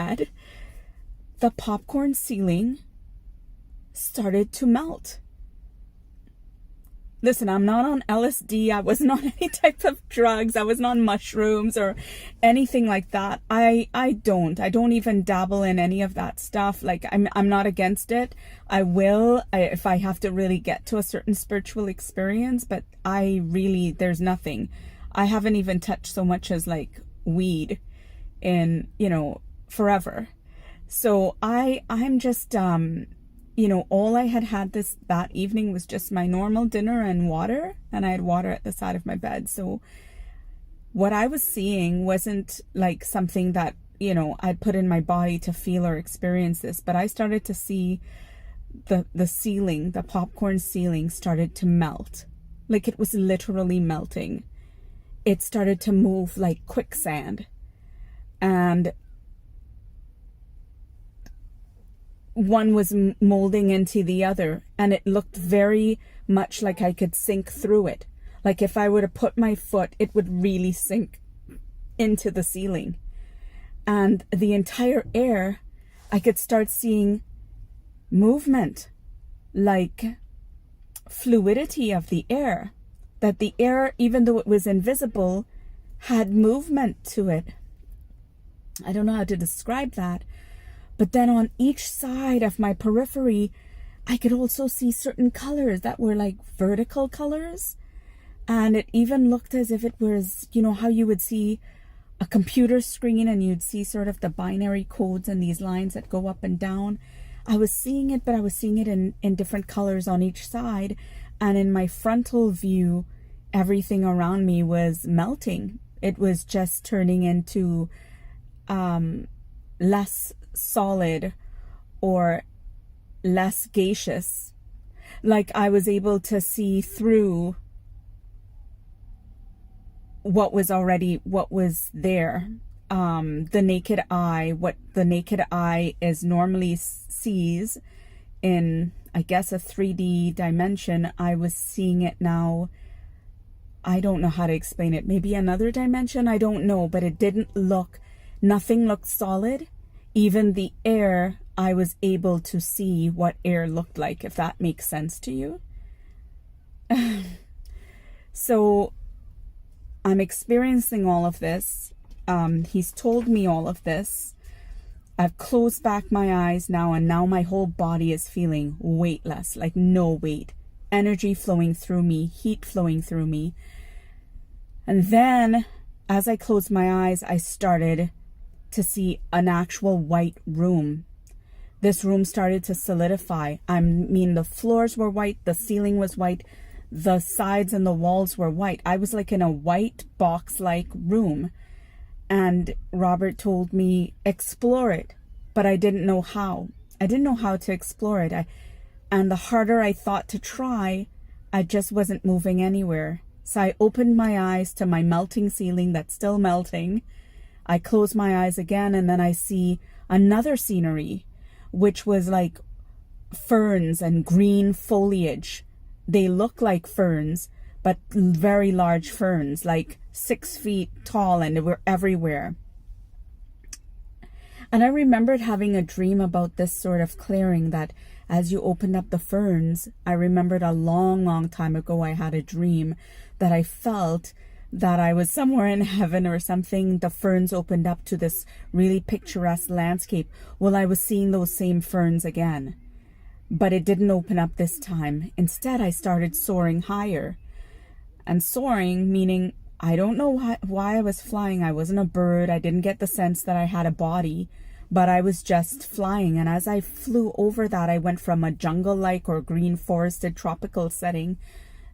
bed, the popcorn ceiling started to melt. Listen, I'm not on LSD. I wasn't on any type of drugs. I wasn't on mushrooms or anything like that. I don't even dabble in any of that stuff. Like, I'm not against it. I will, if I have to really get to a certain spiritual experience, but there's nothing. I haven't even touched so much as like weed in, forever. So I'm just, all I had that evening was just my normal dinner and water, and I had water at the side of my bed. So what I was seeing wasn't like something that, I'd put in my body to feel or experience this, but I started to see the ceiling, the popcorn ceiling started to melt. Like it was literally melting. It started to move like quicksand. And one was molding into the other, and it looked very much like I could sink through it. Like if I were to put my foot, it would really sink into the ceiling. And the entire air, I could start seeing movement, like fluidity of the air. That the air, even though it was invisible, had movement to it. I don't know how to describe that. But then on each side of my periphery, I could also see certain colors that were like vertical colors. And it even looked as if it was, how you would see a computer screen and you'd see sort of the binary codes and these lines that go up and down. I was seeing it, but I was seeing it in different colors on each side. And in my frontal view, everything around me was melting. It was just turning into less solid or less gaseous. Like I was able to see through what was there. The naked eye, what the naked eye is normally sees in, I guess, a 3D dimension, I was seeing it now. I don't know how to explain it. Maybe another dimension, I don't know, but nothing looked solid. Even the air, I was able to see what air looked like, if that makes sense to you. So I'm experiencing all of this. He's told me all of this. I've closed back my eyes now, and now my whole body is feeling weightless, like no weight. Energy flowing through me, heat flowing through me. And then, as I closed my eyes, I started to see an actual white room. This room started to solidify. I mean, the floors were white, the ceiling was white, the sides and the walls were white. I was like in a white box-like room. And Robert told me, explore it. But I didn't know how. I didn't know how to explore it. And the harder I thought to try, I just wasn't moving anywhere. So I opened my eyes to my melting ceiling that's still melting. I close my eyes again, and then I see another scenery, which was like ferns and green foliage. They look like ferns, but very large ferns, like 6 feet tall, and they were everywhere. And I remembered having a dream about this sort of clearing, that as you opened up the ferns, I remembered a long, long time ago I had a dream that I felt that I was somewhere in heaven or something. The ferns opened up to this really picturesque landscape. Well, I was seeing those same ferns again, but it didn't open up this time. Instead, I started soaring higher. And soaring, meaning I don't know why I was flying. I wasn't a bird. I didn't get the sense that I had a body, but I was just flying. And as I flew over that, I went from a jungle-like or green forested tropical setting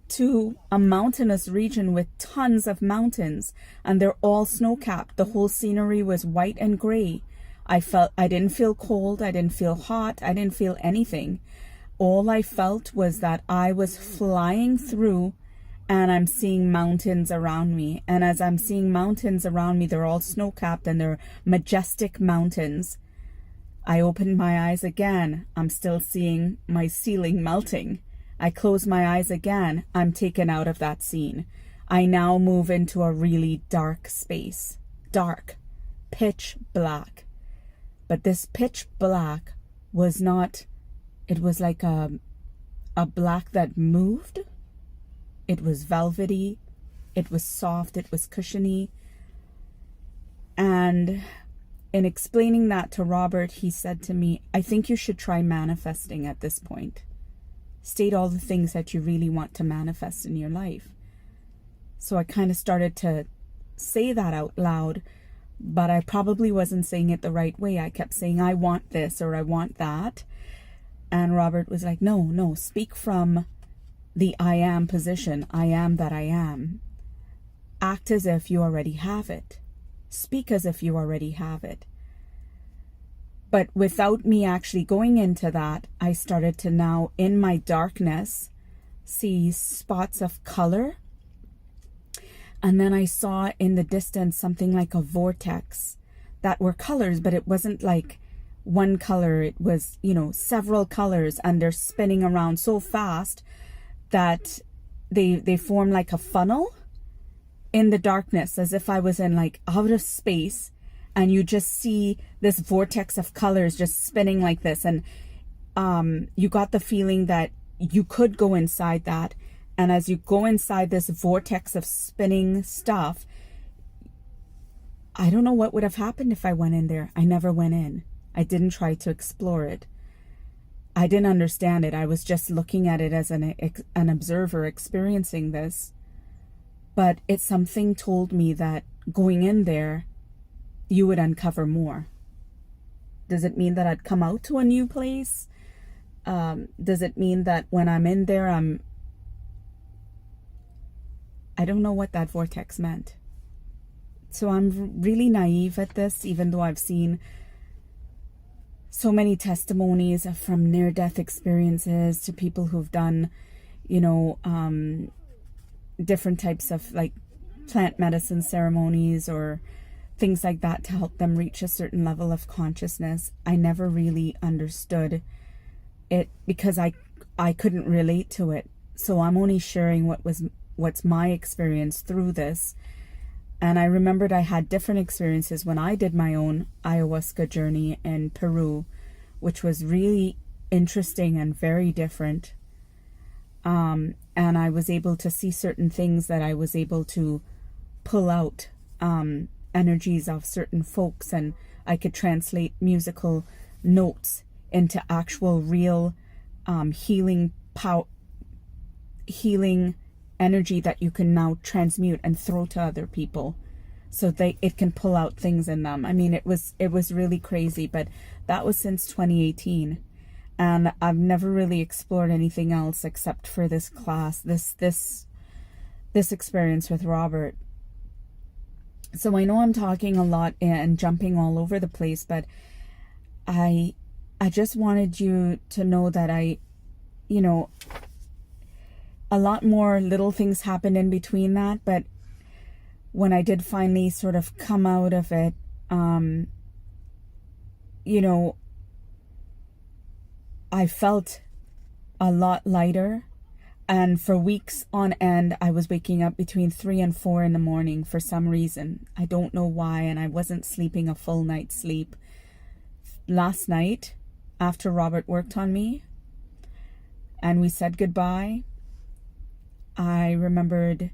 to a mountainous region with tons of mountains, and they're all snow-capped. The whole scenery was white and gray. I didn't feel cold, I didn't feel hot, I didn't feel anything. All I felt was that I was flying through, and I'm seeing mountains around me. And as I'm seeing mountains around me, they're all snow-capped and they're majestic mountains. I opened my eyes again. I'm still seeing my ceiling melting. I close my eyes again. I'm taken out of that scene. I now move into a really dark space. Dark. Pitch black. But this pitch black was not, it was like a black that moved. It was velvety. It was soft. It was cushiony. And in explaining that to Robert, he said to me, I think you should try manifesting at this point. State all the things that you really want to manifest in your life. So I kind of started to say that out loud, but I probably wasn't saying it the right way. I kept saying, I want this or I want that. And Robert was like, no, speak from the I am position. I am that I am. Act as if you already have it. Speak as if you already have it. But without me actually going into that, I started to now, in my darkness, see spots of color. And then I saw in the distance something like a vortex that were colors, but it wasn't like one color. It was, several colors, and they're spinning around so fast that they form like a funnel in the darkness, as if I was in like outer space, and you just see this vortex of colors just spinning like this. And you got the feeling that you could go inside that. And as you go inside this vortex of spinning stuff, I don't know what would have happened if I went in there. I never went in. I didn't try to explore it. I didn't understand it. I was just looking at it as an observer experiencing this. But it's something told me that going in there, you would uncover more. Does it mean that I'd come out to a new place? Does it mean that when I'm in there, I don't know what that vortex meant. So I'm really naive at this, even though I've seen so many testimonies from near-death experiences to people who've done, different types of like plant medicine ceremonies or things like that to help them reach a certain level of consciousness. I never really understood it because I couldn't relate to it. So I'm only sharing what's my experience through this. And I remembered I had different experiences when I did my own ayahuasca journey in Peru, which was really interesting and very different. And I was able to see certain things that I was able to pull out energies of certain folks, and I could translate musical notes into actual real healing energy that you can now transmute and throw to other people, so it can pull out things in them. I mean, it was really crazy, but that was since 2018. And I've never really explored anything else except for this class, this experience with Robert. So I know I'm talking a lot and jumping all over the place, but I just wanted you to know that a lot more little things happened in between that. But when I did finally sort of come out of it, I felt a lot lighter. And for weeks on end, I was waking up between 3 and 4 in the morning for some reason. I don't know why, and I wasn't sleeping a full night's sleep. Last night, after Robert worked on me, and we said goodbye, I remembered,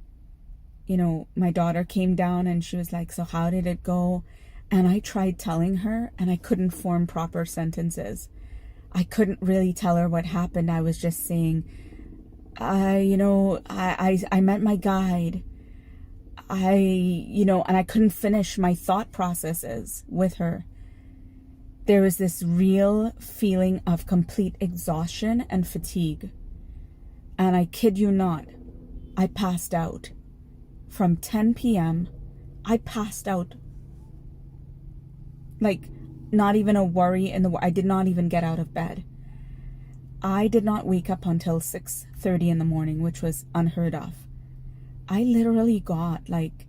my daughter came down and she was like, so how did it go? And I tried telling her, and I couldn't form proper sentences. I couldn't really tell her what happened. I was just saying, I met my guide. And I couldn't finish my thought processes with her. There was this real feeling of complete exhaustion and fatigue. And I kid you not, I passed out. From 10 p.m., I passed out. Like, not even a worry I did not even get out of bed. I did not wake up until 6:30 in the morning, which was unheard of. I literally got like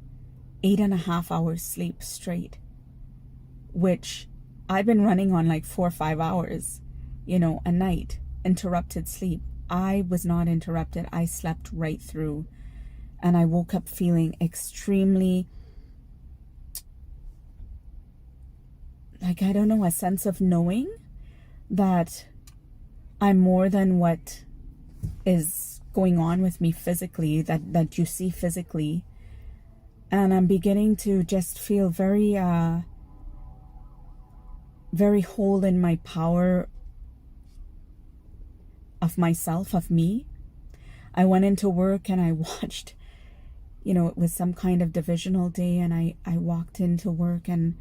8.5 hours sleep straight, which I've been running on like 4 or 5 hours, a night, interrupted sleep. I was not interrupted. I slept right through, and I woke up feeling extremely like, I don't know, a sense of knowing that I'm more than what is going on with me physically, that you see physically. And I'm beginning to just feel very, very whole in my power of myself, of me. I went into work and I watched, it was some kind of divisional day, and I walked into work and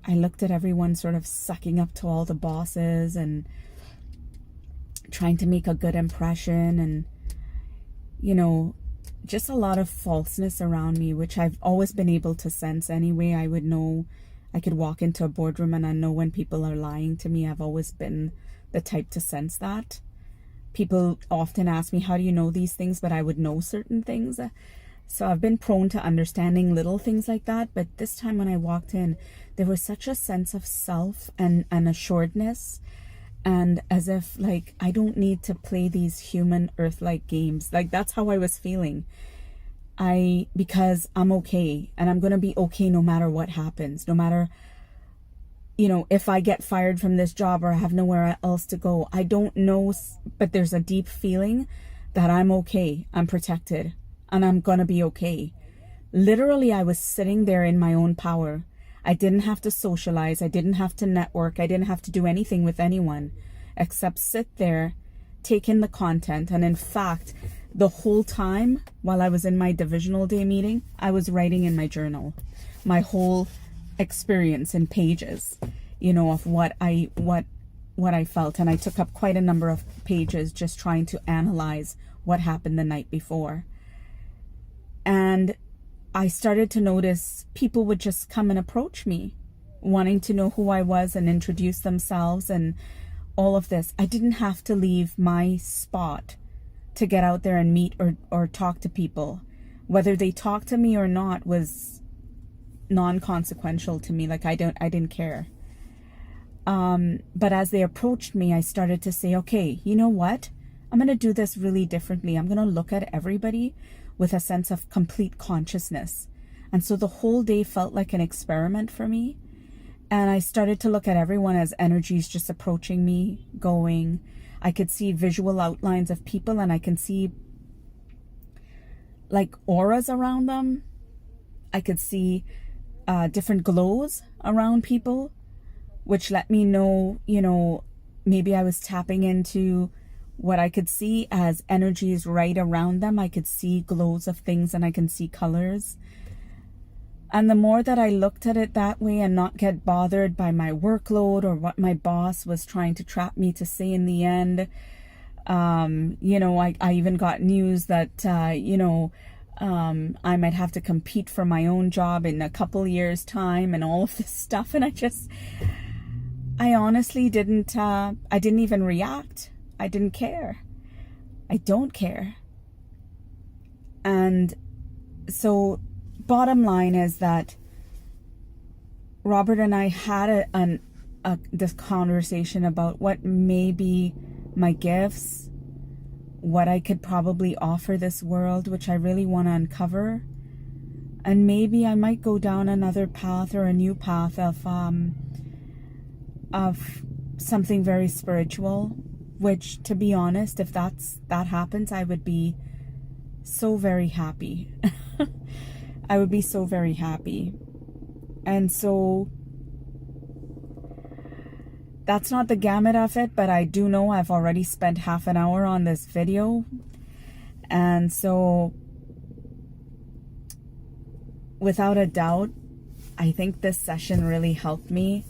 I looked at everyone sort of sucking up to all the bosses and trying to make a good impression, and, just a lot of falseness around me, which I've always been able to sense anyway. I would know, I could walk into a boardroom and I know when people are lying to me. I've always been the type to sense that. People often ask me, how do you know these things? But I would know certain things. So I've been prone to understanding little things like that. But this time when I walked in, there was such a sense of self and assuredness. And as if, like, I don't need to play these human earth-like games. Like, that's how I was feeling. Because I'm okay, and I'm going to be okay no matter what happens. No matter, if I get fired from this job or I have nowhere else to go. I don't know, but there's a deep feeling that I'm okay. I'm protected, and I'm going to be okay. Literally, I was sitting there in my own power. I didn't have to socialize. I didn't have to network. I didn't have to do anything with anyone except sit there, take in the content. And in fact, the whole time while I was in my divisional day meeting, I was writing in my journal my whole experience in pages, of what I felt. And I took up quite a number of pages just trying to analyze what happened the night before. And I started to notice people would just come and approach me, wanting to know who I was and introduce themselves and all of this. I didn't have to leave my spot to get out there and meet or talk to people. Whether they talked to me or not was non-consequential to me. Like, I didn't care. But as they approached me, I started to say, okay, you know what? I'm going to do this really differently. I'm going to look at everybody with a sense of complete consciousness. And so the whole day felt like an experiment for me. And I started to look at everyone as energies just approaching me, going. I could see visual outlines of people, and I can see like auras around them. I could see different glows around people, which let me know, maybe I was tapping into what I could see as energies right around them. I could see glows of things, and I can see colors. And the more that I looked at it that way and not get bothered by my workload or what my boss was trying to trap me to say in the end, I even got news that, I might have to compete for my own job in a couple years' time and all of this stuff. And I honestly didn't even react. I didn't care. I don't care. And so bottom line is that Robert and I had this conversation about what may be my gifts, what I could probably offer this world, which I really want to uncover. And maybe I might go down another path or a new path of something very spiritual. Which, to be honest, if that happens, I would be so very happy. I would be so very happy. And so that's not the gamut of it, but I do know I've already spent half an hour on this video. And so without a doubt, I think this session really helped me.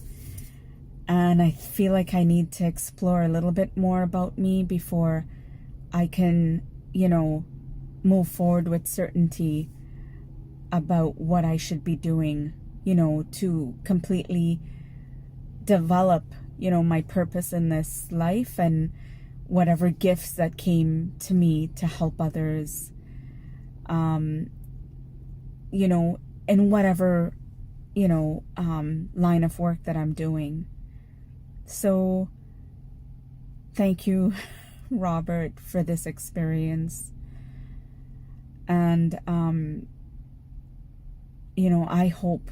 And I feel like I need to explore a little bit more about me before I can, move forward with certainty about what I should be doing, to completely develop, my purpose in this life and whatever gifts that came to me to help others, in whatever, line of work that I'm doing. So thank you, Robert, for this experience. And, I hope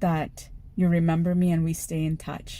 that you remember me, and we stay in touch.